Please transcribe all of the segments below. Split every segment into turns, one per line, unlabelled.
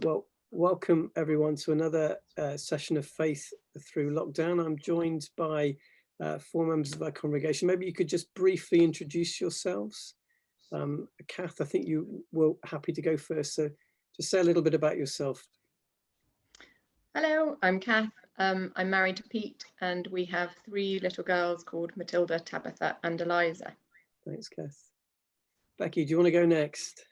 Well, welcome everyone to another session of Faith Through Lockdown. I'm joined by 4 members of our congregation. Maybe you could just briefly introduce yourselves. Kath, I think you were happy to go first, so just say a little bit about yourself.
Hello, I'm Kath. I'm married to Pete, and we have 3 little girls called Matilda, Tabitha and Eliza.
Thanks, Kath. Becky, do you want to go next?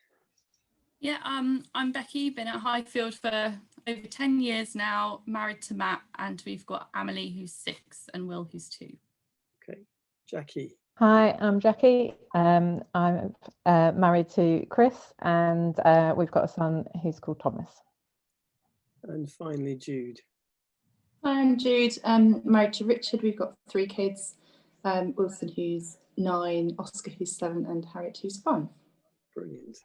Yeah, I'm Becky, been at Highfield for over 10 years now, married to Matt, and we've got Amelie who's 6 and Will who's 2.
Okay, Jackie.
Hi, I'm Jackie. I'm married to Chris, and we've got a son who's called Thomas.
And finally, Jude.
Hi, I'm Jude. I'm married to Richard. We've got 3 kids, Wilson who's 9, Oscar who's 7 and Harriet who's 5.
Brilliant.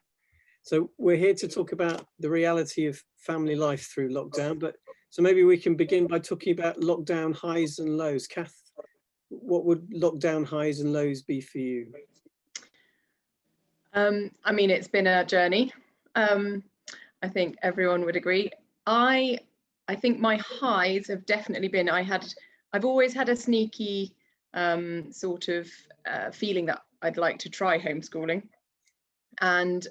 So we're here to talk about the reality of family life through lockdown, but so maybe we can begin by talking about lockdown highs and lows. Kath, what would lockdown highs and lows be for you?
I mean, it's been a journey. I think everyone would agree. I think my highs have definitely been, I've always had a sneaky sort of feeling that I'd like to try homeschooling. And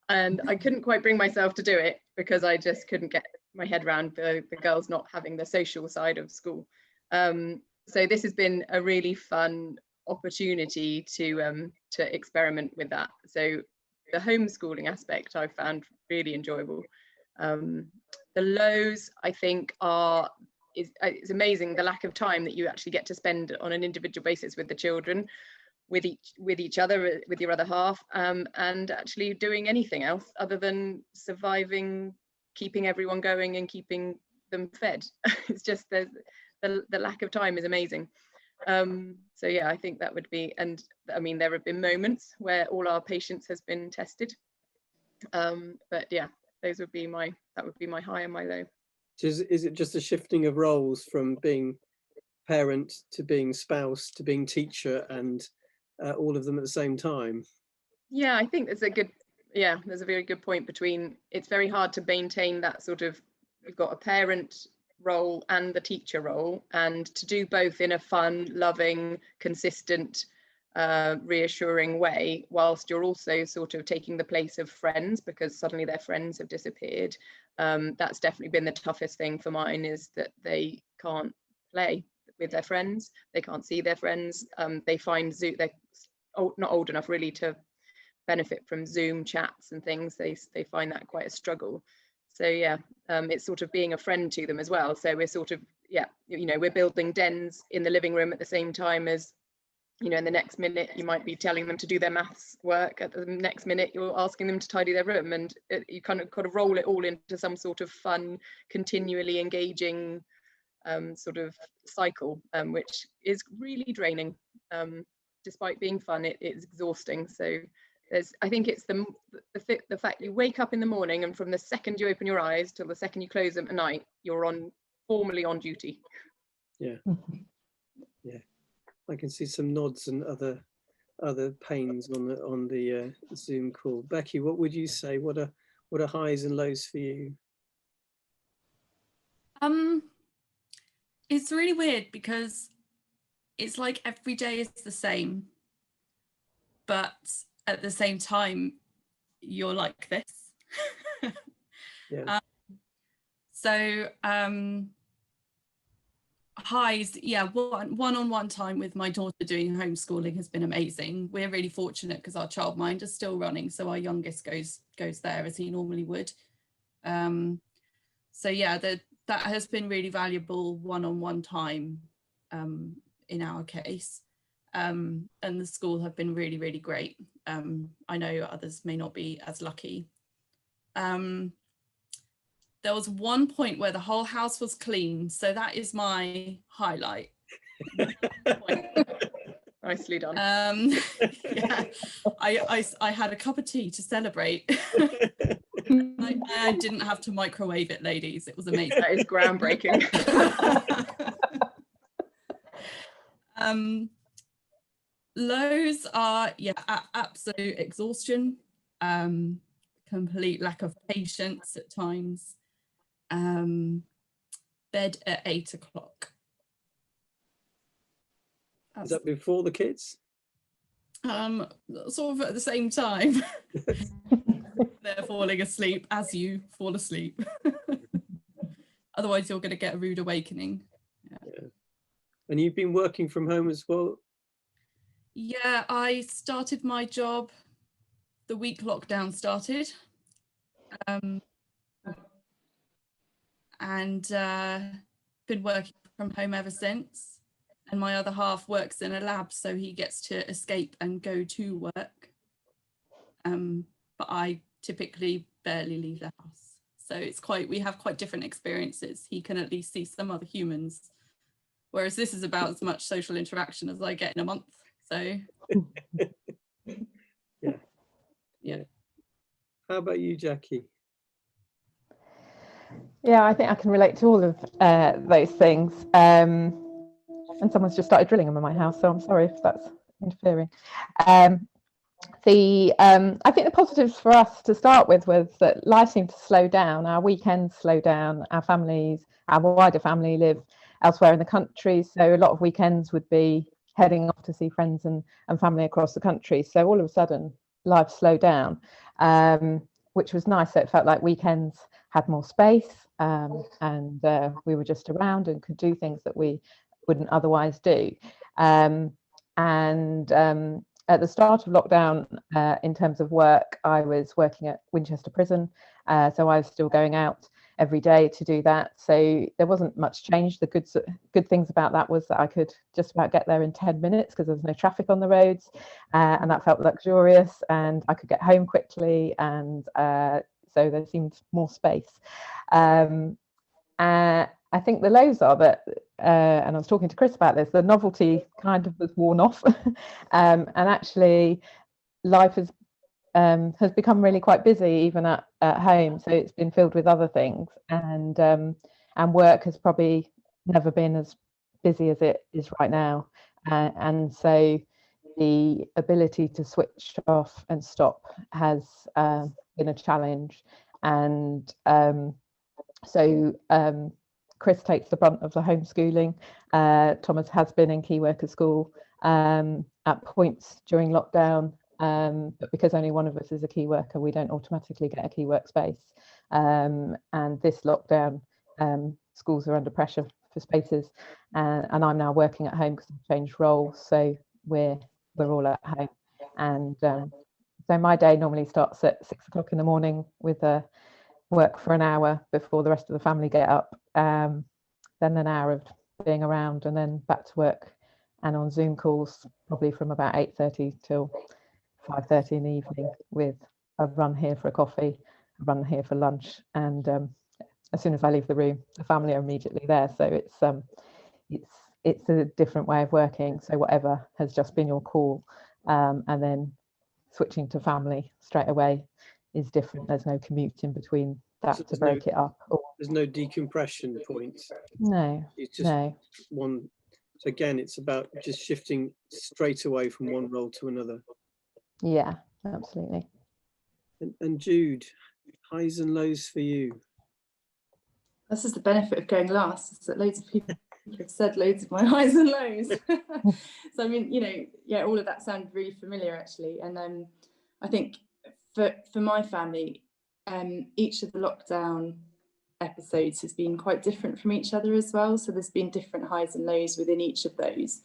I couldn't quite bring myself to do it because I just couldn't get my head around the girls not having the social side of school. So this has been a really fun opportunity to experiment with that. So the homeschooling aspect I found really enjoyable. The lows, I think, it's amazing the lack of time that you actually get to spend on an individual basis with the children, with each other, with your other half, and actually doing anything else other than surviving, keeping everyone going and keeping them fed. It's just the lack of time is amazing. So yeah, I think that would be, and I mean there have been moments where all our patience has been tested, but yeah, that would be my high and my low.
So is it just a shifting of roles from being parent to being spouse to being teacher and all of them at the same time?
Yeah, I think there's a very good point between, it's very hard to maintain that sort of, you've got a parent role and the teacher role, and to do both in a fun, loving, consistent, reassuring way, whilst you're also sort of taking the place of friends because suddenly their friends have disappeared. That's definitely been the toughest thing for mine, is that they can't play with their friends, they can't see their friends, they find Zoom, they're not old enough really to benefit from Zoom chats and things, they find that quite a struggle. So yeah, it's sort of being a friend to them as well. So we're sort of, yeah, you know, we're building dens in the living room at the same time as, you know, in the next minute you might be telling them to do their maths work, at the next minute you're asking them to tidy their room, and you kind of roll it all into some sort of fun, continually engaging sort of cycle, which is really draining. Despite being fun, it's exhausting. So I think it's the fact you wake up in the morning, and from the second you open your eyes till the second you close them at night, you're formally on duty.
Yeah. Yeah, I can see some nods and other pains on the Zoom call. Becky, what would you say? What are highs and lows for you?
It's really weird because it's like every day is the same, but at the same time you're like this.
Yeah.
So highs, yeah, one-on-one time with my daughter doing homeschooling has been amazing. We're really fortunate because our childminder is still running, so our youngest goes there as he normally would. So yeah, that has been really valuable one-on-one time in our case. And the school have been really, really great. I know others may not be as lucky. There was one point where the whole house was clean, so that is my highlight.
Nicely done.
Yeah, I had a cup of tea to celebrate. I didn't have to microwave it, ladies. It was amazing.
That is groundbreaking.
Lows are, yeah, absolute exhaustion. complete lack of patience at times. Bed at 8 o'clock.
Is that before the kids?
Sort of at the same time. They're falling asleep as you fall asleep. Otherwise you're going to get a rude awakening.
Yeah. And you've been working from home as well?
Yeah, I started my job the week lockdown started. And been working from home ever since. And my other half works in a lab, so he gets to escape and go to work. But I typically barely leave the house. So we have quite different experiences. He can at least see some other humans, whereas this is about as much social interaction as I get in a month. So yeah.
How about you, Jackie?
Yeah, I think I can relate to all of those things. And someone's just started drilling them in my house, so I'm sorry if that's interfering. I think the positives for us to start with was that life seemed to slow down. Our weekends slow down. Our wider family live elsewhere in the country, so a lot of weekends would be heading off to see friends and family across the country. So all of a sudden, life slowed down, which was nice. So it felt like weekends had more space, and we were just around and could do things that we wouldn't otherwise do. At the start of lockdown, in terms of work, I was working at Winchester Prison, so I was still going out every day to do that. So there wasn't much change. The good things about that was that I could just about get there in 10 minutes because there was no traffic on the roads, and that felt luxurious, and I could get home quickly, and so there seemed more space. I think the lows are that, and I was talking to Chris about this, the novelty kind of was worn off, and actually life has become really quite busy even at home. So it's been filled with other things, and work has probably never been as busy as it is right now, and so the ability to switch off and stop has been a challenge, and so Chris takes the brunt of the homeschooling. Thomas has been in key worker school at points during lockdown, but because only one of us is a key worker, we don't automatically get a key workspace. And this lockdown, schools are under pressure for spaces, and I'm now working at home because I've changed roles, so we're all at home. And so my day normally starts at 6 o'clock in the morning with a work for an hour before the rest of the family get up, then an hour of being around, and then back to work and on Zoom calls probably from about 8:30 till 5:30 in the evening, with a run here for a coffee, a run here for lunch, and as soon as I leave the room, the family are immediately there. So it's a different way of working. So whatever has just been your call, and then switching to family straight away is different. There's no commute in between that to break it up.
There's no decompression point.
No,
it's just one. So again, it's about just shifting straight away from one role to another.
Yeah, absolutely.
And Jude, highs and lows for you?
This is the benefit of going last, is that loads of people have said loads of my highs and lows. So I mean, all of that sounded really familiar actually. And I think for my family, each of the lockdown episodes has been quite different from each other as well. So there's been different highs and lows within each of those.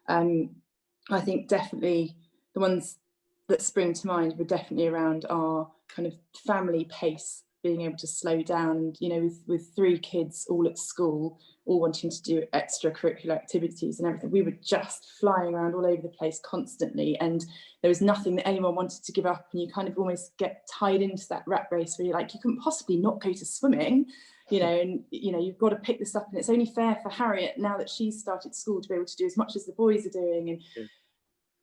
I think definitely the ones that spring to mind were definitely around our kind of family pace, being able to slow down, with 3 kids all at school, all wanting to do extracurricular activities and everything. We were just flying around all over the place constantly, and there was nothing that anyone wanted to give up, and you kind of almost get tied into that rat race where you're like, you couldn't possibly not go to swimming, and you've got to pick this up, and it's only fair for Harriet, now that she's started school, to be able to do as much as the boys are doing,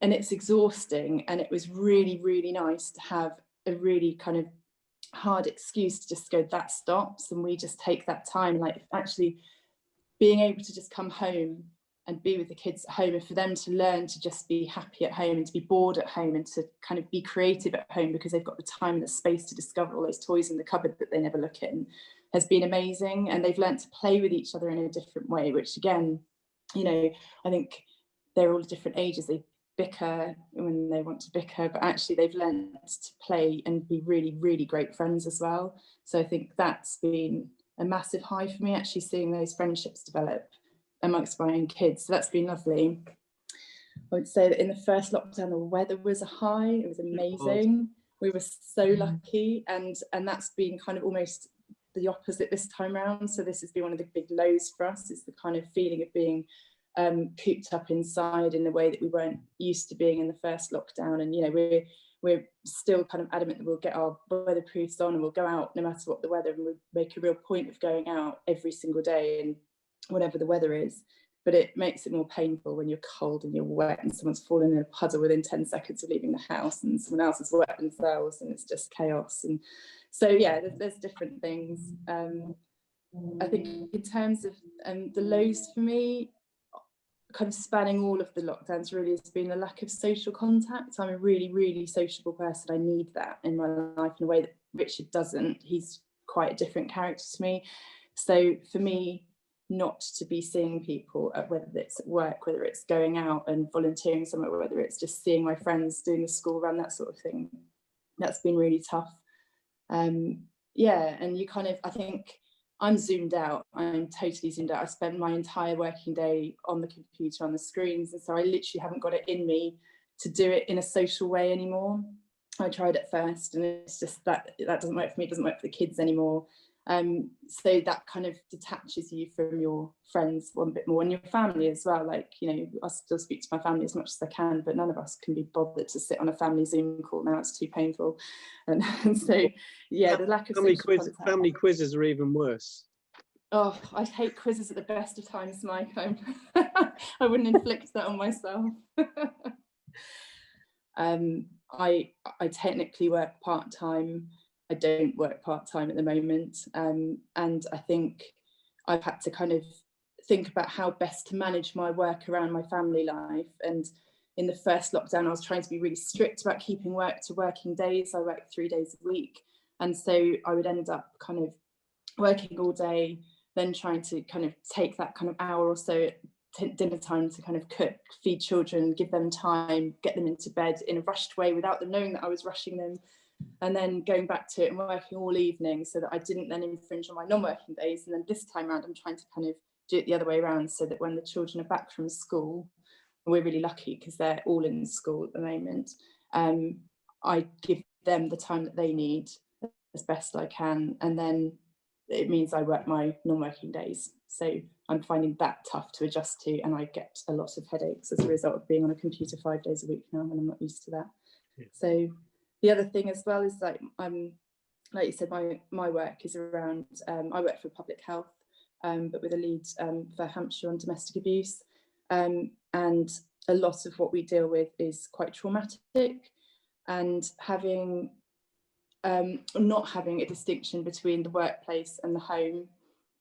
and it's exhausting. And it was really, really nice to have a really kind of hard excuse to just go, that stops, and we just take that time, like actually being able to just come home and be with the kids at home, and for them to learn to just be happy at home and to be bored at home and to kind of be creative at home because they've got the time and the space to discover all those toys in the cupboard that they never look in, has been amazing. And they've learned to play with each other in a different way, which again, you know, I think they're all different ages. They bicker when they want to bicker, but actually they've learned to play and be really, really great friends as well. So I think that's been a massive high for me, actually seeing those friendships develop amongst my own kids. So that's been lovely. I would say that in the first lockdown, the weather was a high. It was amazing. We were so lucky, and that's been kind of almost the opposite this time around. So this has been one of the big lows for us. It's the kind of feeling of being cooped up inside in a way that we weren't used to being in the first lockdown. And you know, we're still kind of adamant that we'll get our weatherproofs on and we'll go out no matter what the weather, and we'll make a real point of going out every single day and whatever the weather is. But it makes it more painful when you're cold and you're wet and someone's fallen in a puddle within 10 seconds of leaving the house and someone else is wet themselves, and it's just chaos. And so yeah, there's different things. I think in terms of the lows for me, kind of spanning all of the lockdowns really has been a lack of social contact. I'm a really, really sociable person. I need that in my life in a way that Richard doesn't. He's quite a different character to me. So for me, not to be seeing people, whether it's at work, whether it's going out and volunteering somewhere, whether it's just seeing my friends doing the school run, that sort of thing, that's been really tough. Yeah, and you kind of, I think I'm zoomed out. I'm totally zoomed out. I spend my entire working day on the computer, on the screens, and so I literally haven't got it in me to do it in a social way anymore. I tried at first, and it's just that doesn't work for me. It doesn't work for the kids anymore. So that kind of detaches you from your friends one bit more, and your family as well. Like, you know, I still speak to my family as much as I can, but none of us can be bothered to sit on a family Zoom call now. It's too painful. And so yeah, the lack of
family quizzes are even worse.
Oh, I hate quizzes at the best of times, Mike. I wouldn't inflict that on myself. I technically work part-time. I don't work part-time at the moment, and I think I've had to kind of think about how best to manage my work around my family life. And in the first lockdown, I was trying to be really strict about keeping work to working days. I work 3 days a week, and so I would end up kind of working all day, then trying to kind of take that kind of hour or so at dinner time to kind of cook, feed children, give them time, get them into bed in a rushed way without them knowing that I was rushing them, and then going back to it and working all evening so that I didn't then infringe on my non-working days. And then this time around, I'm trying to kind of do it the other way around, so that when the children are back from school, and we're really lucky because they're all in school at the moment, I give them the time that they need as best I can, and then it means I work my non-working days. So I'm finding that tough to adjust to, and I get a lot of headaches as a result of being on a computer 5 days a week now, and I'm not used to that. Yeah. So the other thing as well is, like, like you said, my work is around, I work for public health, but with a lead for Hampshire on domestic abuse, and a lot of what we deal with is quite traumatic, and having not having a distinction between the workplace and the home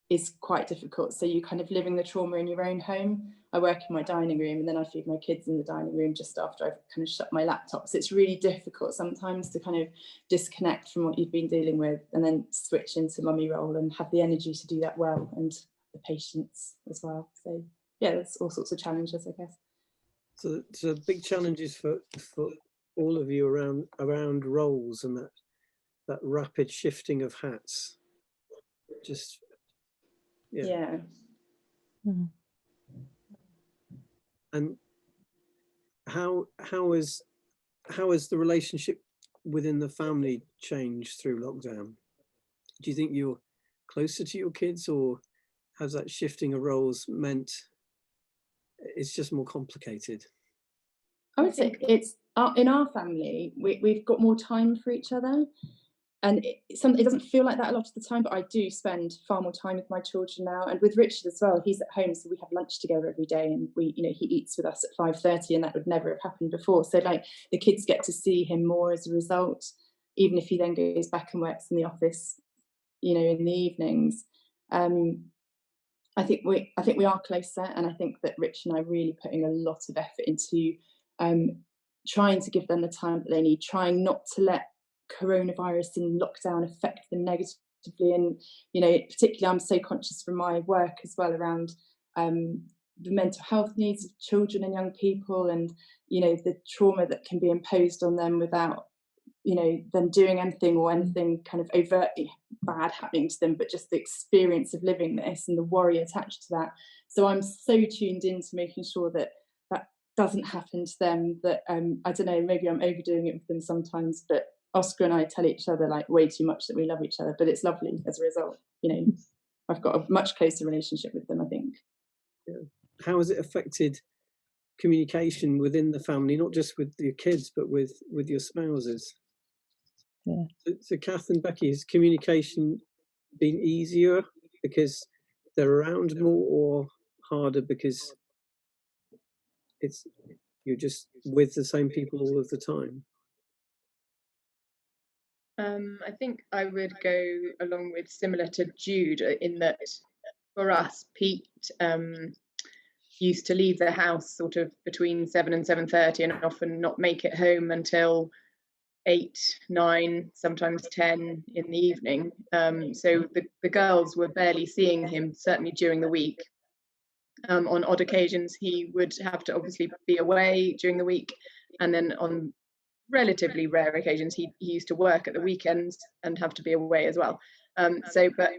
is quite difficult. So you kind of living the trauma in your own home. I work in my dining room, and then I feed my kids in the dining room just after I've kind of shut my laptop. So it's really difficult sometimes to kind of disconnect from what you've been dealing with and then switch into mummy role and have the energy to do that well, and the patience as well. So yeah, there's all sorts of challenges, I guess.
So big challenges for all of you around roles and that rapid shifting of hats. Just yeah.
Mm-hmm.
And how has the relationship within the family changed through lockdown? Do you think you're closer to your kids, or has that shifting of roles meant it's just more complicated?
I would say it's in our family, we've got more time for each other, and it doesn't feel like that a lot of the time, but I do spend far more time with my children now, and with Richard as well. He's at home, so we have lunch together every day, and he eats with us at 5:30, and that would never have happened before. So like the kids get to see him more as a result, even if he then goes back and works in the office, in the evenings. I think we are closer, and I think that Rich and I are really putting a lot of effort into trying to give them the time that they need, trying not to let coronavirus and lockdown affect them negatively. And particularly, I'm so conscious from my work as well around the mental health needs of children and young people, and the trauma that can be imposed on them without them doing anything or anything kind of overtly bad happening to them, but just the experience of living this and the worry attached to that. So I'm so tuned into making sure that that doesn't happen to them, that I don't know, maybe I'm overdoing it with them sometimes, but Oscar and I tell each other like way too much that we love each other, but it's lovely as a result. I've got a much closer relationship with them, I think.
Yeah. How has it affected communication within the family, not just with your kids, but with your spouses?
Yeah.
So Kath and Becky, has communication been easier because they're around more, or harder because you're just with the same people all of the time?
I think I would go along with similar to Jude in that for us, Pete used to leave the house sort of between 7 and 7:30 and often not make it home until 8, 9, sometimes 10 in the evening. So the girls were barely seeing him, certainly during the week. On odd occasions, he would have to obviously be away during the week, and then on relatively rare occasions, he used to work at the weekends and have to be away as well. But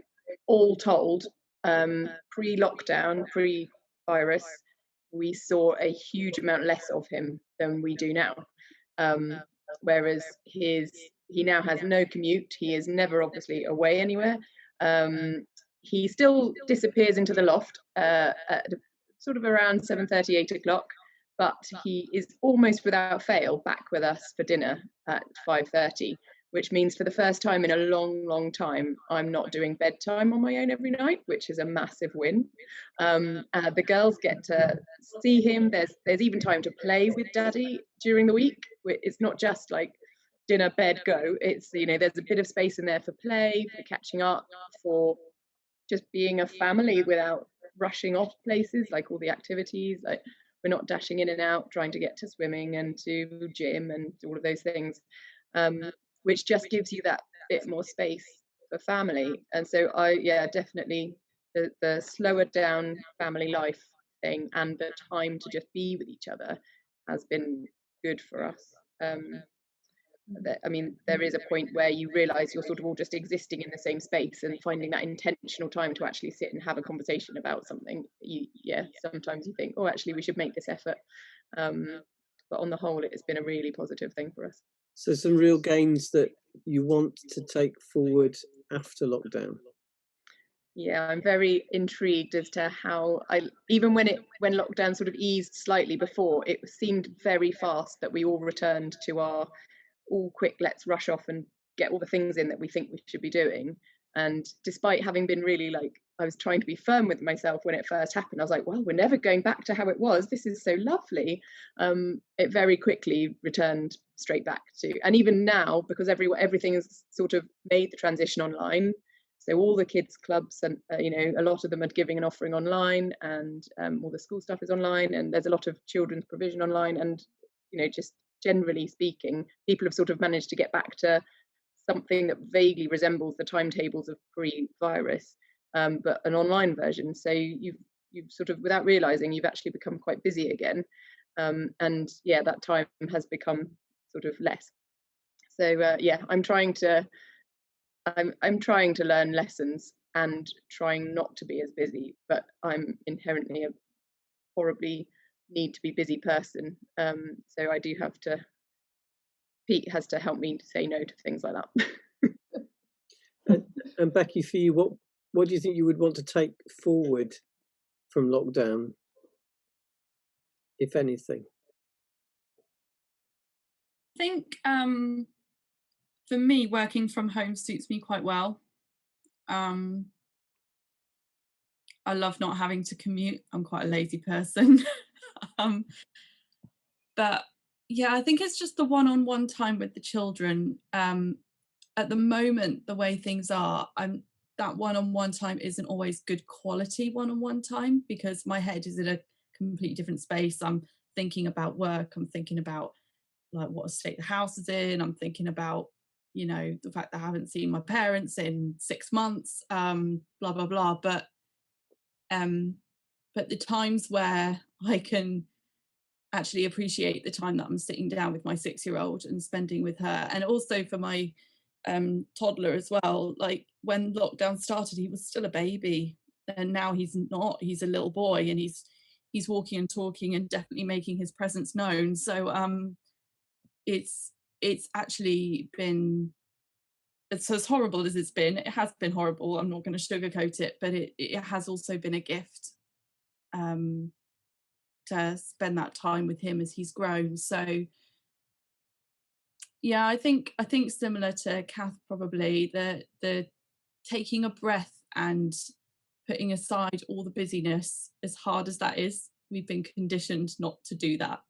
all told, pre-lockdown, pre-virus, we saw a huge amount less of him than we do now. Whereas he now has no commute. He is never obviously away anywhere. He still disappears into the loft at sort of around 7:30, 8 o'clock, but he is almost without fail back with us for dinner at 5:30, which means for the first time in a long time, I'm not doing bedtime on my own every night, which is a massive win. The girls get to see him. There's even time to play with Daddy during the week. It's not just like dinner, bed, go. It's, there's a bit of space in there for play, for catching up, for just being a family without rushing off places, like all the activities. Like, we're not dashing in and out trying to get to swimming and to gym and all of those things, which just gives you that bit more space for family. And so definitely the slower down family life thing and the time to just be with each other has been good for us. There is a point where you realize you're sort of all just existing in the same space, and finding that intentional time to actually sit and have a conversation about something. Sometimes you think, oh, actually we should make this effort, but on the whole it's been a really positive thing for us.
So some real gains that you want to take forward after lockdown?
Yeah, I'm very intrigued as to how even when lockdown sort of eased slightly before, it seemed very fast that we all returned to our all quick, let's rush off and get all the things in that we think we should be doing. And despite having been really I was trying to be firm with myself when it first happened, I was like, well, we're never going back to how it was. This is so lovely. It very quickly returned straight back to, and even now, because everything has sort of made the transition online. So all the kids' clubs and a lot of them are giving an offering online, and all the school stuff is online, and there's a lot of children's provision online, and just generally speaking, people have sort of managed to get back to something that vaguely resembles the timetables of pre-virus, but an online version. So you've sort of, without realizing, you've actually become quite busy again, and that time has become sort of less. So I'm trying to learn lessons and trying not to be as busy, but I'm inherently a horribly need to be busy person. So I do have to, Pete has to help me to say no to things like
that. and Becky, for you, what do you think you would want to take forward from lockdown, if anything?
I think for me, working from home suits me quite well. I love not having to commute. I'm quite a lazy person. But yeah, I think it's just the one-on-one time with the children. At the moment, the way things are, I'm that one-on-one time isn't always good quality one-on-one time, because my head is in a completely different space. I'm thinking about work, I'm thinking about like what state the house is in, I'm thinking about, you know, the fact that I haven't seen my parents in 6 months, blah blah blah. But the times where I can actually appreciate the time that I'm sitting down with my 6-year-old and spending with her, and also for my toddler as well. Like when lockdown started, he was still a baby, and now he's not. He's a little boy, and he's walking and talking and definitely making his presence known. So it's actually been, it's as horrible as it's been. It has been horrible. I'm not going to sugarcoat it, but it has also been a gift to spend that time with him as he's grown. So yeah, I think similar to Kath, probably the taking a breath and putting aside all the busyness, as hard as that is. We've been conditioned not to do that.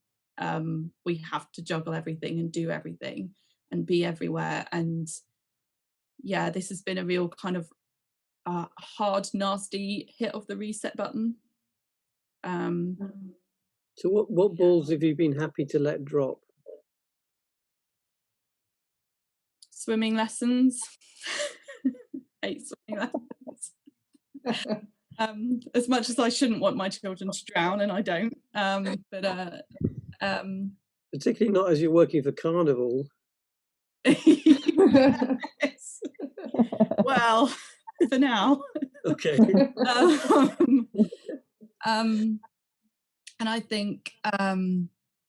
We have to juggle everything and do everything and be everywhere. And yeah, this has been a real kind of hard, nasty hit of the reset button.
So what balls have you been happy to let drop?
Swimming lessons. Hate swimming lessons. As much as I shouldn't want my children to drown, and I don't.
Particularly not as you're working for Carnival.
Yes. Well, for now.
Okay.
And I think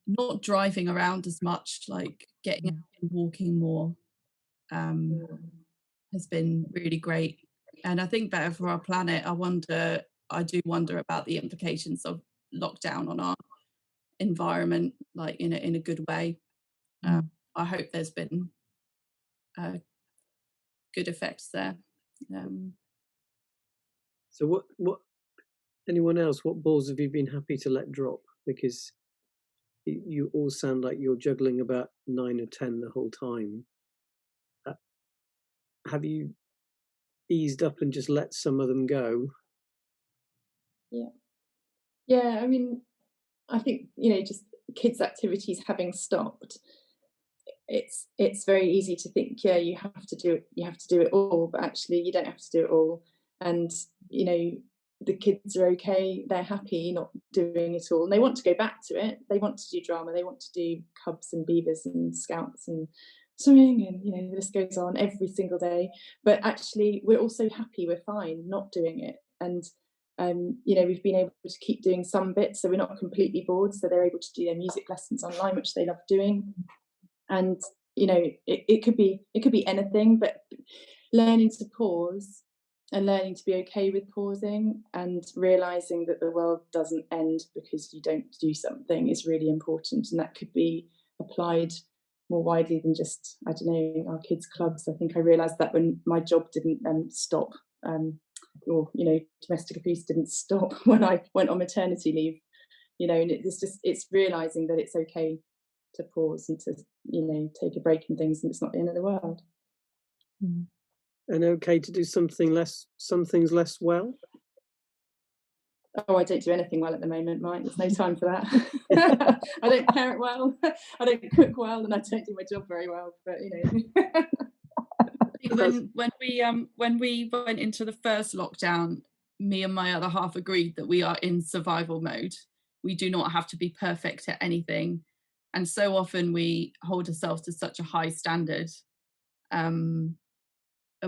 not driving around as much, like getting out and walking more, has been really great. And I think better for our planet. I do wonder about the implications of lockdown on our environment, like in a good way. I hope there's been good effects there.
So what anyone else, what balls have you been happy to let drop? Because you all sound like you're juggling about 9 or 10 the whole time. Have you eased up and just let some of them go?
Yeah, I mean, I think, you know, just kids' activities having stopped, it's very easy to think, yeah, you have to do it all, but actually you don't have to do it all. And you know, the kids are okay, they're happy not doing it all, and they want to go back to it. They want to do drama, they want to do cubs and beavers and scouts and swimming, and you know, the list goes on every single day. But actually we're also happy, we're fine not doing it. And you know, we've been able to keep doing some bits, so we're not completely bored, so they're able to do their music lessons online, which they love doing. And you know, it could be anything, but learning to pause and learning to be okay with pausing and realizing that the world doesn't end because you don't do something is really important. And that could be applied more widely than just, I don't know, our kids' clubs. I think I realized that when my job didn't stop, or you know, domestic abuse didn't stop when I went on maternity leave, you know. And it's realizing that it's okay to pause and to, you know, take a break and things, and it's not the end of the world.
And okay to do some things less well?
Oh, I don't do anything well at the moment, Mike. There's no time for that. I don't parent well, I don't cook well, and I don't do my job very well, but you know.
when we went into the first lockdown, me and my other half agreed that we are in survival mode. We do not have to be perfect at anything, and so often we hold ourselves to such a high standard.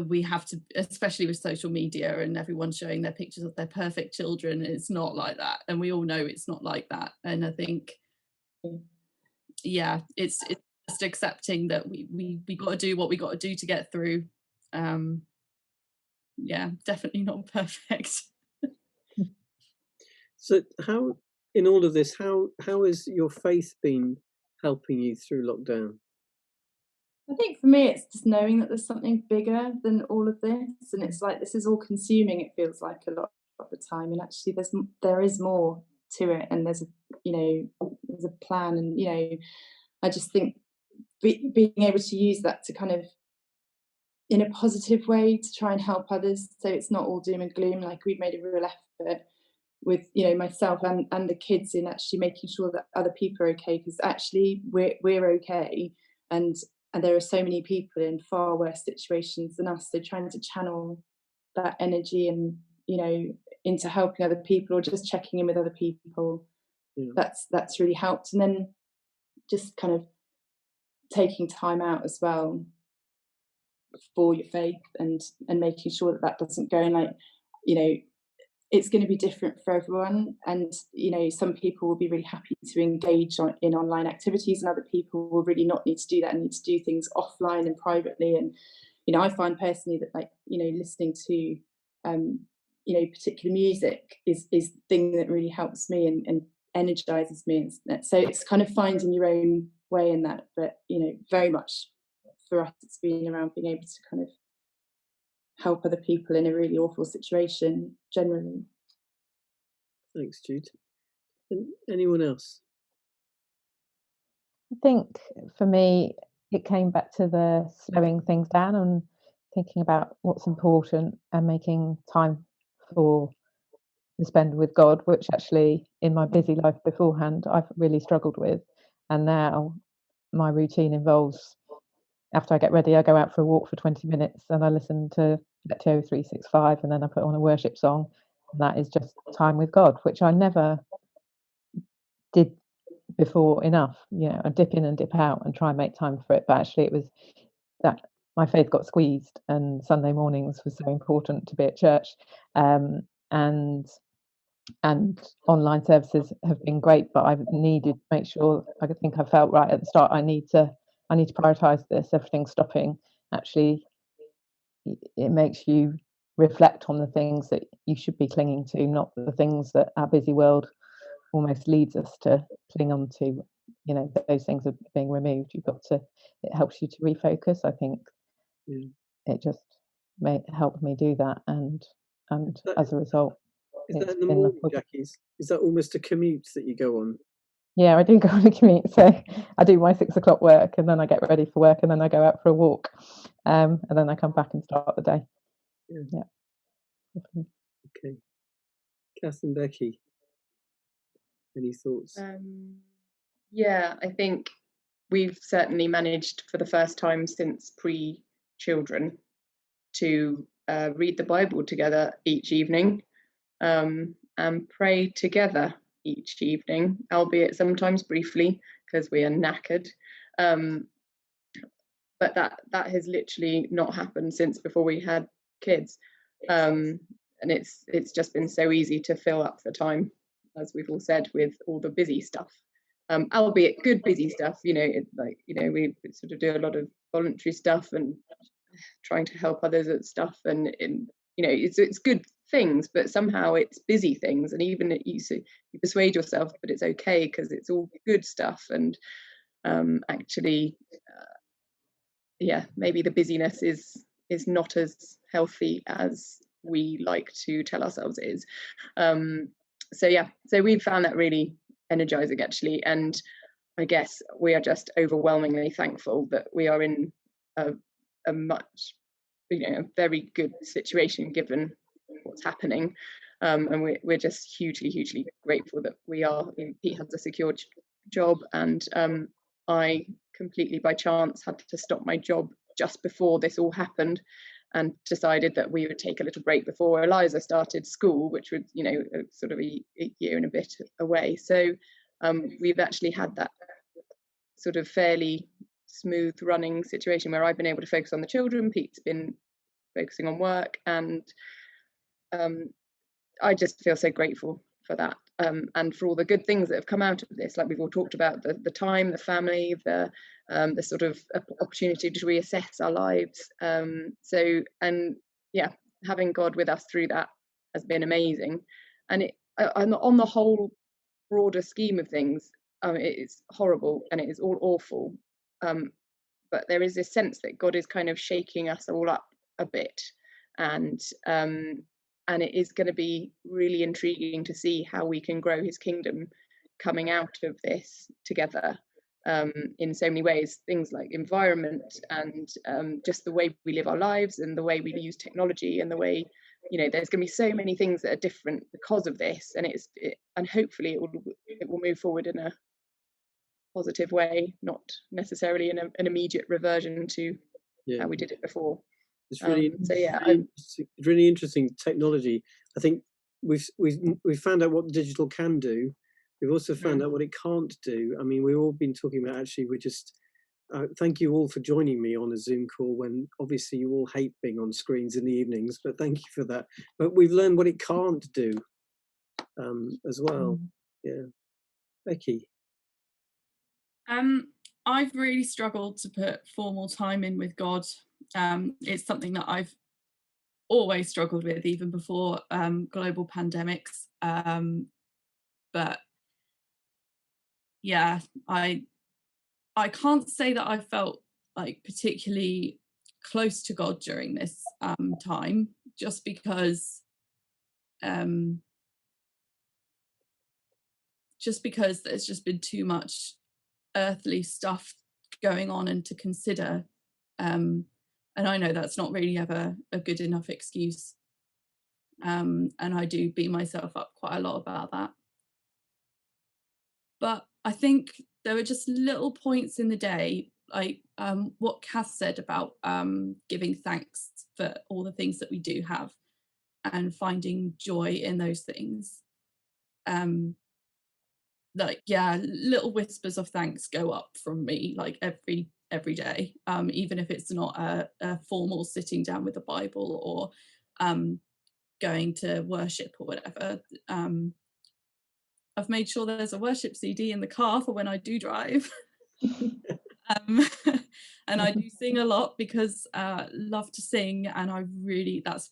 We have to, especially with social media and everyone showing their pictures of their perfect children. It's not like that, and we all know it's not like that. And I think, yeah, it's just accepting that we got to do what we got to do to get through. Yeah, definitely not perfect.
So how, in all of this, how has your faith been helping you through lockdown?
I think for me, it's just knowing that there's something bigger than all of this, and it's like this is all consuming. It feels like a lot of the time, and actually, there is more to it, and there's a plan, and you know, I just think being able to use that to kind of in a positive way to try and help others. So it's not all doom and gloom. Like, we've made a real effort with, you know, myself and the kids in actually making sure that other people are okay, because actually we're okay, and there are so many people in far worse situations than us. So trying to channel that energy and, you know, into helping other people or just checking in with other people, that's really helped. And then just kind of taking time out as well for your faith and making sure that doesn't go. And, like, you know, it's going to be different for everyone, and, you know, some people will be really happy to engage in online activities, and other people will really not need to do that and need to do things offline and privately. And, you know, I find personally that, like, you know, listening to you know, particular music is the thing that really helps me and energizes me. And so it's kind of finding your own way in that, but, you know, very much for us it's been around being able to kind of help other people in a really awful situation generally.
Thanks, Jude. And anyone else?
I think for me, it came back to the slowing things down and thinking about what's important and making time to spend with God, which actually in my busy life beforehand, I've really struggled with. And now my routine involves, after I get ready, I go out for a walk for 20 minutes and I listen to Lectio 365, and then I put on a worship song. And that is just time with God, which I never did before enough. You know, I dip in and dip out and try and make time for it. But actually it was that my faith got squeezed, and Sunday mornings was so important to be at church. And online services have been great, but I've needed to make sure, I think I felt right at the start, I need to prioritize this. Everything's stopping. Actually, it makes you reflect on the things that you should be clinging to, not the things that our busy world almost leads us to cling on to. You know, those things are being removed. It helps you to refocus. I think it just helped me do that, and as a result,
is that in the morning, Jackie? Is that almost a commute that you go on?
Yeah, I do go on a commute. So I do my 6 o'clock work, and then I get ready for work, and then I go out for a walk, and then I come back and start the day. Yeah.
Okay. Kath and Becky, any thoughts?
Yeah, I think we've certainly managed for the first time since pre-children to read the Bible together each evening, and pray together each evening, albeit sometimes briefly because we are knackered. But that has literally not happened since before we had kids. And it's just been so easy to fill up the time, as we've all said, with all the busy stuff. Albeit good busy stuff, you know, we sort of do a lot of voluntary stuff and trying to help others at stuff, and you know, it's good things, but somehow it's busy things, and even you persuade yourself, but it's okay because it's all good stuff. And actually, yeah, maybe the busyness is not as healthy as we like to tell ourselves it is. So we've found that really energizing, actually, and I guess we are just overwhelmingly thankful that we are in a much, you know, a very good situation given what's happening, and we're just hugely grateful that we are. Pete has a secure job, and I completely by chance had to stop my job just before this all happened, and decided that we would take a little break before Eliza started school, which would, you know, sort of a year and a bit away. So we've actually had that sort of fairly smooth running situation where I've been able to focus on the children, Pete's been focusing on work, and I just feel so grateful for that, and for all the good things that have come out of this. Like we've all talked about, the time, the family, the sort of opportunity to reassess our lives. So, and yeah, having God with us through that has been amazing. And on the whole broader scheme of things, it's horrible and it is all awful. But there is this sense that God is kind of shaking us all up a bit, and it is going to be really intriguing to see how we can grow His kingdom coming out of this together. in so many ways, things like environment and just the way we live our lives and the way we use technology and the way, there's going to be so many things that are different because of this, and and hopefully it will move forward in a positive way, not necessarily in an immediate reversion to how we did it before.
It's really,
so yeah,
it's really interesting technology. I think we've found out what digital can do. We've also found out what it can't do. I mean, we've all been talking about, actually, we're just, thank you all for joining me on a Zoom call when obviously you all hate being on screens in the evenings, but thank you for that. But we've learned what it can't do as well. Yeah. Becky?
I've really struggled to put formal time in with God. It's something that I've always struggled with, even before global pandemics. But yeah, I can't say that I felt like particularly close to God during this time, just because there's just been too much earthly stuff going on and to consider. And I know that's not really ever a good enough excuse. And I do beat myself up quite a lot about that. But I think there were just little points in the day, like what Cass said about giving thanks for all the things that we do have and finding joy in those things. Like, yeah, little whispers of thanks go up from me like every day, even if it's not a formal sitting down with the Bible or going to worship or whatever. I've made sure there's a worship CD in the car for when I do drive. And I do sing a lot because love to sing, and I really, that's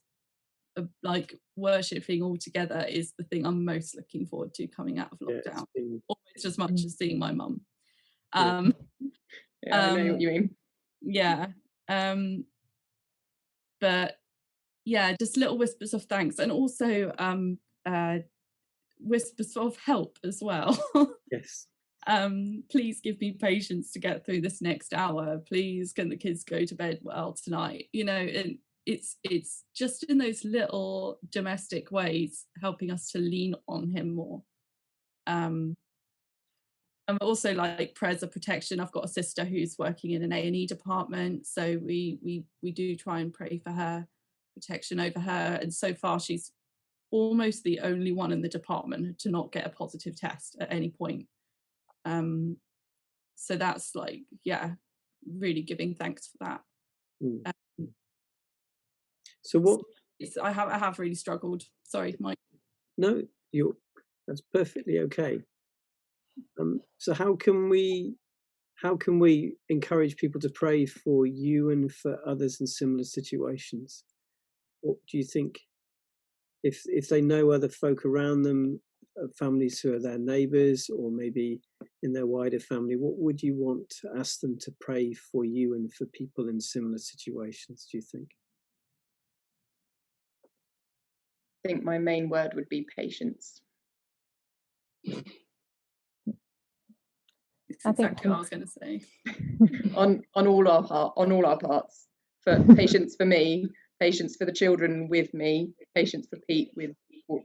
like worshiping all together is the thing I'm most looking forward to coming out of lockdown, almost as much as seeing my mum.
I know what you mean.
Yeah. But yeah, just little whispers of thanks, and also whispers of help as well.
Yes.
Please give me patience to get through this next hour. Please, can the kids go to bed well tonight? And it's just in those little domestic ways helping us to lean on him more. And also, like, prayers of protection. I've got a sister who's working in an A&E department, so we do try and pray for her, protection over her. And so far, she's almost the only one in the department to not get a positive test at any point. So that's like, yeah, really giving thanks for that.
So what?
I have really struggled. Sorry, Mike.
No, that's perfectly okay. So how can we encourage people to pray for you and for others in similar situations? What do you think? If they know other folk around them, families who are their neighbours, or maybe in their wider family, what would you want to ask them to pray for you and for people in similar situations, do you think?
I think my main word would be patience.
It's exactly what I was going to say.
on all our parts. For patience for me, patience for the children with me, patience for Pete with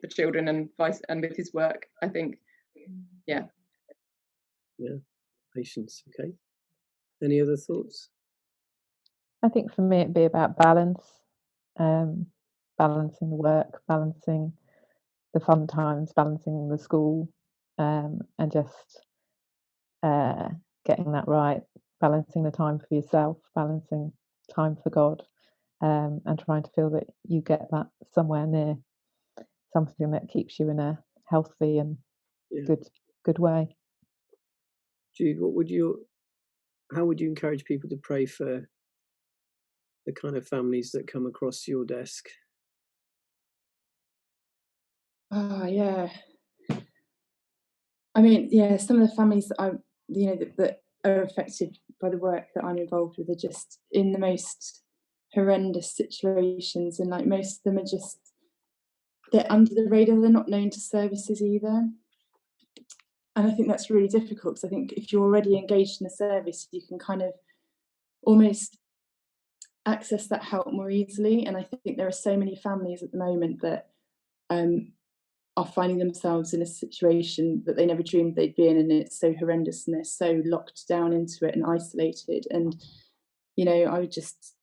the children and with his work. I think, yeah,
patience. Okay. Any other thoughts?
I think for me it'd be about balance, balancing the work, balancing the fun times, balancing the school, and just getting that right, balancing the time for yourself, balancing time for God, and trying to feel that you get that somewhere near something that keeps you in a healthy and good way.
Jude, how would you encourage people to pray for the kind of families that come across your desk?
Oh yeah. I mean, yeah, some of the families that that are affected by the work that I'm involved with are just in the most horrendous situations, and like most of them are just, they're under the radar, they're not known to services either. I think that's really difficult, because I think if you're already engaged in a service, you can kind of almost access that help more easily. And I think there are so many families at the moment that are finding themselves in a situation that they never dreamed they'd be in, and it's so horrendous, and they're so locked down into it and isolated. And you know, I just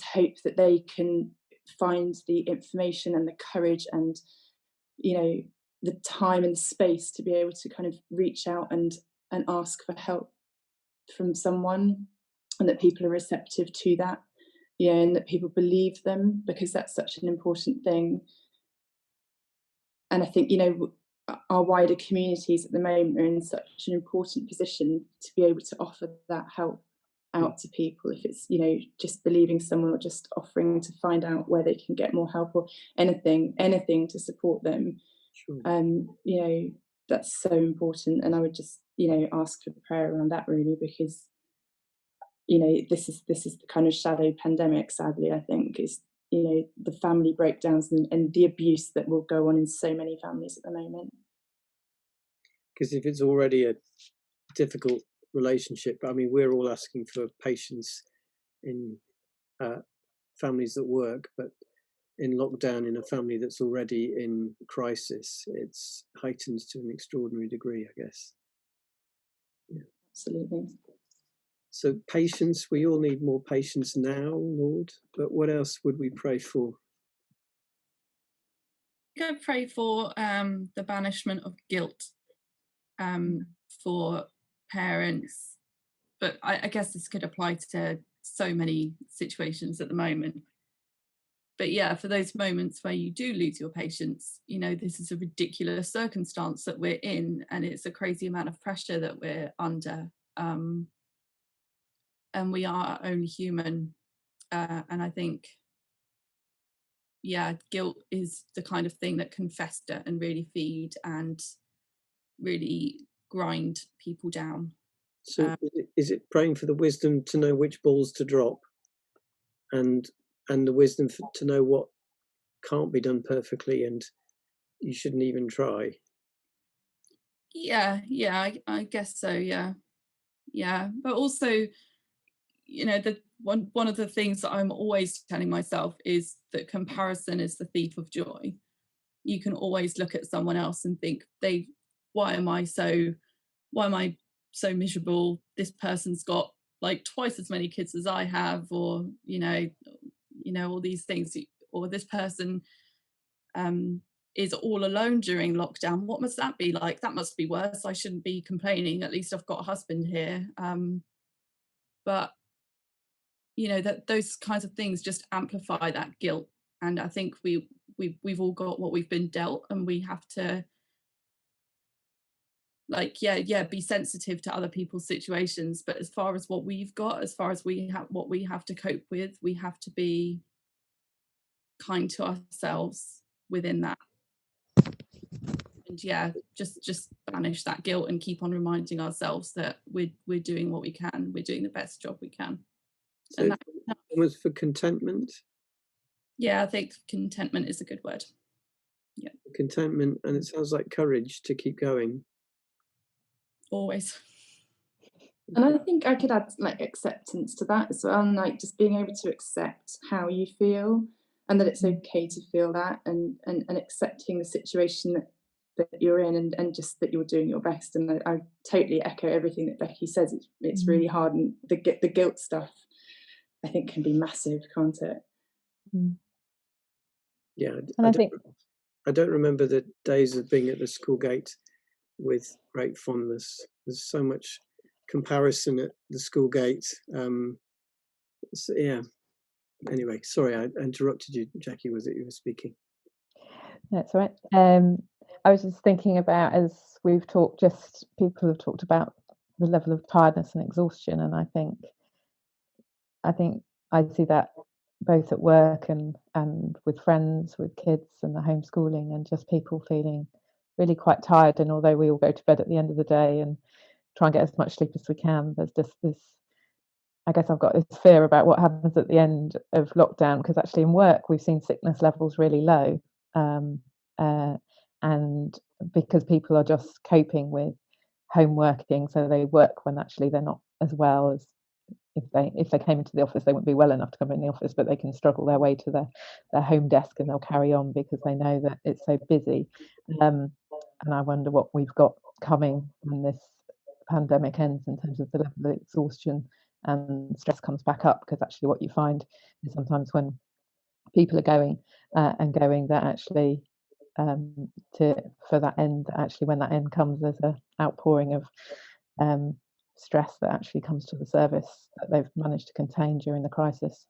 hope that they can find the information and the courage and, you know, the time and space to be able to kind of reach out and ask for help from someone, and that people are receptive to that, you know, and that people believe them, because that's such an important thing. And I think, you know, our wider communities at the moment are in such an important position to be able to offer that help out to people, if it's, you know, just believing someone, or just offering to find out where they can get more help, or anything to support them.
Sure.
You know, that's so important. And I would just, you know, ask for prayer around that, really, because, you know, this is the kind of shadow pandemic, sadly, I think, is, you know, the family breakdowns and the abuse that will go on in so many families at the moment.
Because if it's already a difficult relationship, I mean, we're all asking for patience in families that work, but in lockdown, in a family that's already in crisis, it's heightened to an extraordinary degree, I guess. Yeah.
Absolutely.
So patience, we all need more patience now, Lord, but what else would we pray for?
I pray for the banishment of guilt for parents, but I guess this could apply to so many situations at the moment. But yeah, for those moments where you do lose your patience, you know, this is a ridiculous circumstance that we're in, and it's a crazy amount of pressure that we're under. And we are only human. And I think, yeah, guilt is the kind of thing that can fester and really feed and really grind people down.
So is it praying for the wisdom to know which balls to drop, and the wisdom to know what can't be done perfectly and you shouldn't even try?
Yeah, I guess so. Yeah. But also, you know, the one of the things that I'm always telling myself is that comparison is the thief of joy. You can always look at someone else and think, why am I so miserable? This person's got like twice as many kids as I have, or you know, all these things, or this person is all alone during lockdown. What must that be like? That must be worse. I shouldn't be complaining. At least I've got a husband here. But you know, that those kinds of things just amplify that guilt. And I think we've all got what we've been dealt, and we have to, like, be sensitive to other people's situations. But as far as what we've got, as far as what we have to cope with, we have to be kind to ourselves within that. And yeah, just banish that guilt and keep on reminding ourselves that we're doing what we can. We're doing the best job we can.
So
And that
was for contentment.
Yeah, I think contentment is a good word. Yeah.
Contentment, and it sounds like courage to keep going.
Always.
And I think I could add like acceptance to that as well, and like just being able to accept how you feel, and that it's okay to feel that, and accepting the situation that you're in, and just that you're doing your best. And I totally echo everything that Becky says. It's really hard, and the guilt stuff, I think, can be massive, can't it?
Yeah,
And
I don't remember the days of being at the school gate with great fondness. There's so much comparison at the school gate. So, yeah. Anyway, sorry, I interrupted you, Jackie. Was it you were speaking?
That's right. I was just thinking about, as we've talked, people have talked about the level of tiredness and exhaustion, and I think I see that both at work and with friends, with kids, and the homeschooling, and just people feeling really quite tired. And although we all go to bed at the end of the day and try and get as much sleep as we can, there's just this, I guess I've got this fear about what happens at the end of lockdown, because actually in work we've seen sickness levels really low, and because people are just coping with home working, so they work when actually they're not as well as if they came into the office. They wouldn't be well enough to come in the office, but they can struggle their way to their home desk, and they'll carry on because they know that it's so busy. And I wonder what we've got coming when this pandemic ends in terms of the level of exhaustion and stress comes back up, because actually what you find is sometimes when people are going that actually for that end, actually when that end comes, there's an outpouring of stress that actually comes to the service that they've managed to contain during the crisis.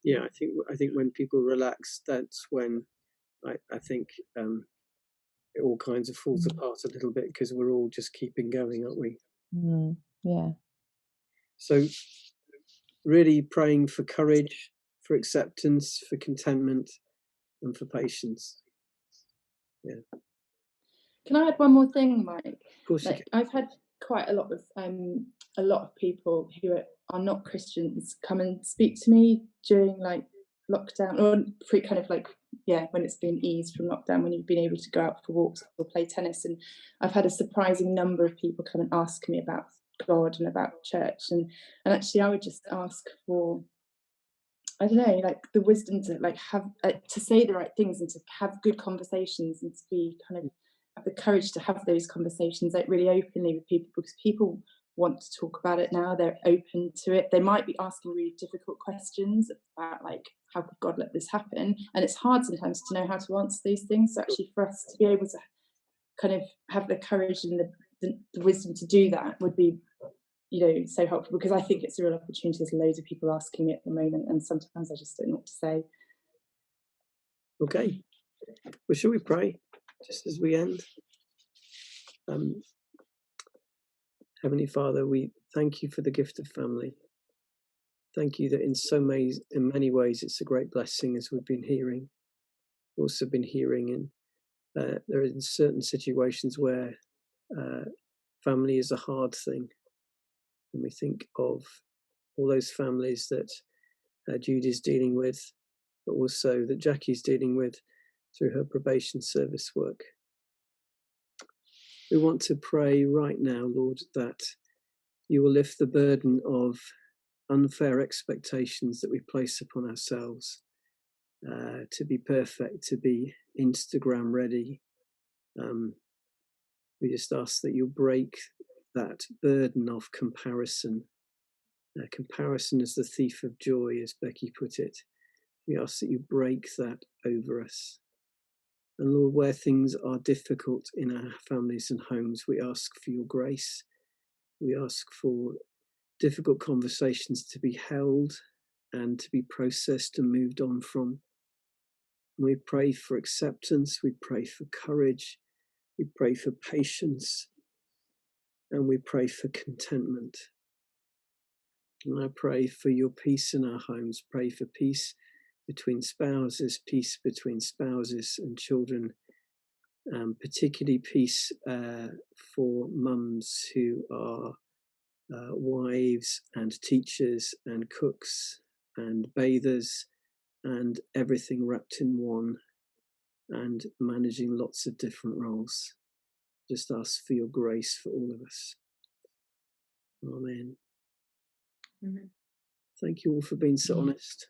Yeah, I think when people relax, that's when I think it all kinds of falls apart a little bit, because we're all just keeping going, aren't we?
Yeah.
So really praying for courage, for acceptance, for contentment, and for patience. Yeah.
Can I add one more thing, Mike?
Of course you can.
I've had quite a lot of people who are not Christians come and speak to me during like lockdown, or when it's been eased from lockdown, when you've been able to go out for walks or play tennis. And I've had a surprising number of people come and ask me about God and about church, and actually I would just ask for, I don't know, like the wisdom to like have to say the right things and to have good conversations, and to be kind of have the courage to have those conversations like really openly with people, because people want to talk about it now. They're open to it. They might be asking really difficult questions about like, how could God let this happen? And it's hard sometimes to know how to answer these things. So actually for us to be able to kind of have the courage and the wisdom to do that would be, so helpful, because I think it's a real opportunity. There's loads of people asking me at the moment, and sometimes I just don't know what to say.
Okay. Well, shall we pray just as we end? Heavenly Father, we thank you for the gift of family. Thank you that in many ways it's a great blessing, as we've been hearing. Also been hearing there are certain situations where family is a hard thing. And we think of all those families that Judy's dealing with, but also that Jackie's dealing with through her probation service work. We want to pray right now, Lord, that you will lift the burden of unfair expectations that we place upon ourselves, to be perfect, to be Instagram ready. We just ask that you'll break that burden of comparison. Comparison is the thief of joy, as Becky put it. We ask that you break that over us. And Lord, where things are difficult in our families and homes, we ask for your grace. We ask for difficult conversations to be held and to be processed and moved on from. We pray for acceptance, we pray for courage, we pray for patience, and we pray for contentment. And I pray for your peace in our homes, pray for peace between spouses, peace between spouses and children, particularly peace for mums who are wives and teachers and cooks and bathers and everything wrapped in one, and managing lots of different roles. Just ask for your grace for all of us. Amen.
Amen.
Thank you all for being so honest.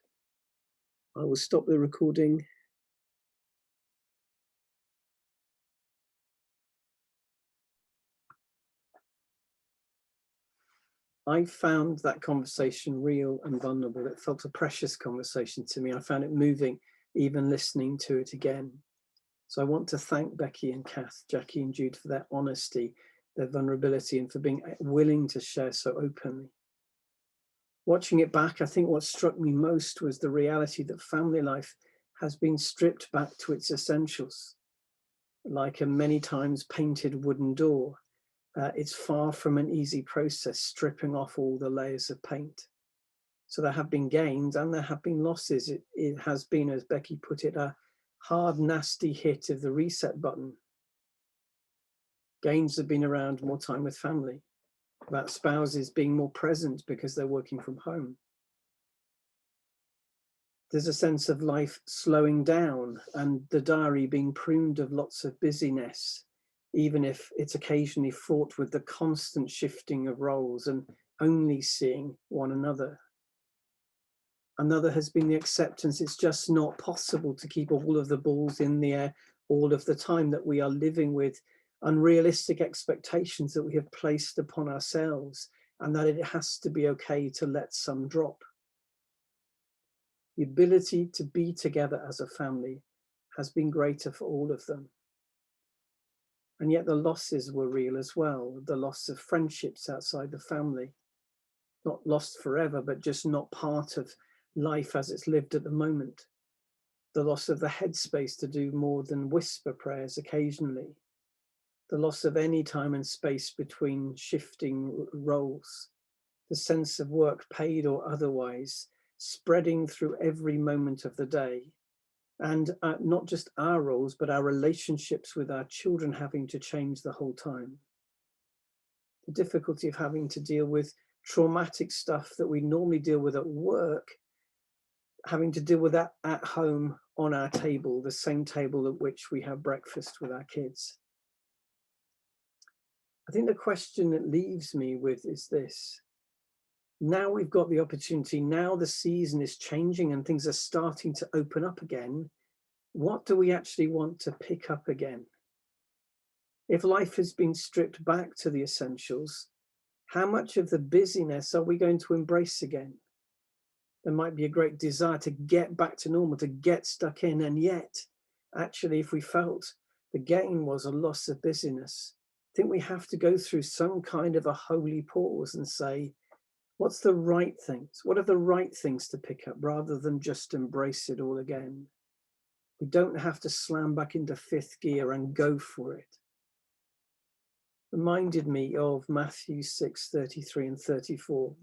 I will stop the recording. I found that conversation real and vulnerable. It felt a precious conversation to me. I found it moving, even listening to it again. So I want to thank Becky and Kath, Jackie and Jude for their honesty, their vulnerability, and for being willing to share so openly. Watching it back, I think what struck me most was the reality that family life has been stripped back to its essentials. Like a many times painted wooden door, it's far from an easy process, stripping off all the layers of paint. So there have been gains and there have been losses. It has been, as Becky put it, a hard, nasty hit of the reset button. Gains have been around more time with family, about spouses being more present because they're working from home. There's a sense of life slowing down and the diary being pruned of lots of busyness, even if it's occasionally fraught with the constant shifting of roles and only seeing one another. Another has been the acceptance it's just not possible to keep all of the balls in the air all of the time, that we are living with unrealistic expectations that we have placed upon ourselves, and that it has to be okay to let some drop. The ability to be together as a family has been greater for all of them. And yet the losses were real as well. The loss of friendships outside the family, not lost forever, but just not part of life as it's lived at the moment. The loss of the headspace to do more than whisper prayers occasionally. The loss of any time and space between shifting roles. The sense of work, paid or otherwise, spreading through every moment of the day. And not just our roles, but our relationships with our children having to change the whole time. The difficulty of having to deal with traumatic stuff that we normally deal with at work, having to deal with that at home on our table, the same table at which we have breakfast with our kids. I think the question that leaves me with is this. Now we've got the opportunity, now the season is changing and things are starting to open up again. What do we actually want to pick up again? If life has been stripped back to the essentials, how much of the busyness are we going to embrace again? There might be a great desire to get back to normal, to get stuck in, and yet, actually, if we felt the gain was a loss of busyness, I think we have to go through some kind of a holy pause and say, what's the right things? What are the right things to pick up rather than just embrace it all again? We don't have to slam back into fifth gear and go for it. Reminded me of Matthew 6:33 and 34.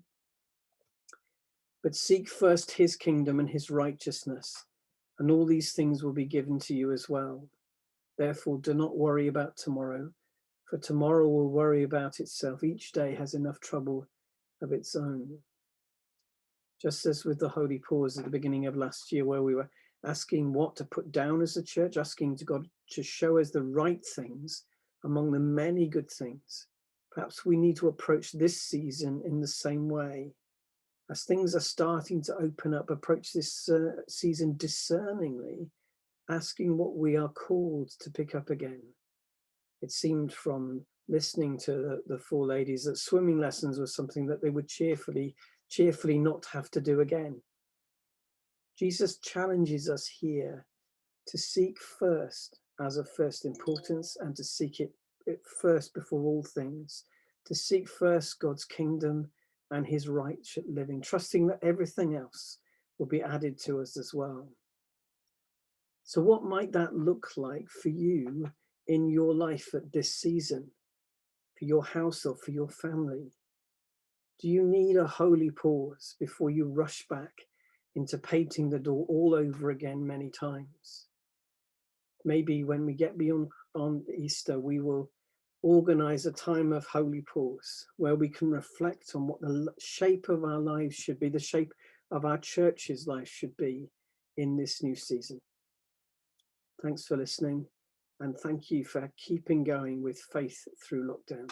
But seek first his kingdom and his righteousness, and all these things will be given to you as well. Therefore, do not worry about tomorrow, for tomorrow will worry about itself. Each day has enough trouble of its own. Just as with the holy pause at the beginning of last year, where we were asking what to put down as a church, asking to God to show us the right things among the many good things. Perhaps we need to approach this season in the same way. As things are starting to open up, approach this season discerningly, asking what we are called to pick up again. It seemed from listening to the four ladies that swimming lessons was something that they would cheerfully not have to do again. Jesus challenges us here to seek first as of first importance, and to seek it first before all things, to seek first God's kingdom and his right living, trusting that everything else will be added to us as well. So what might that look like for you in your life at this season, for your household, for your family? Do you need a holy pause before you rush back into painting the door all over again many times? Maybe when we get beyond on Easter, we will organize a time of holy pause where we can reflect on what the shape of our lives should be, the shape of our church's life should be in this new season. Thanks for listening, and thank you for keeping going with faith through lockdown.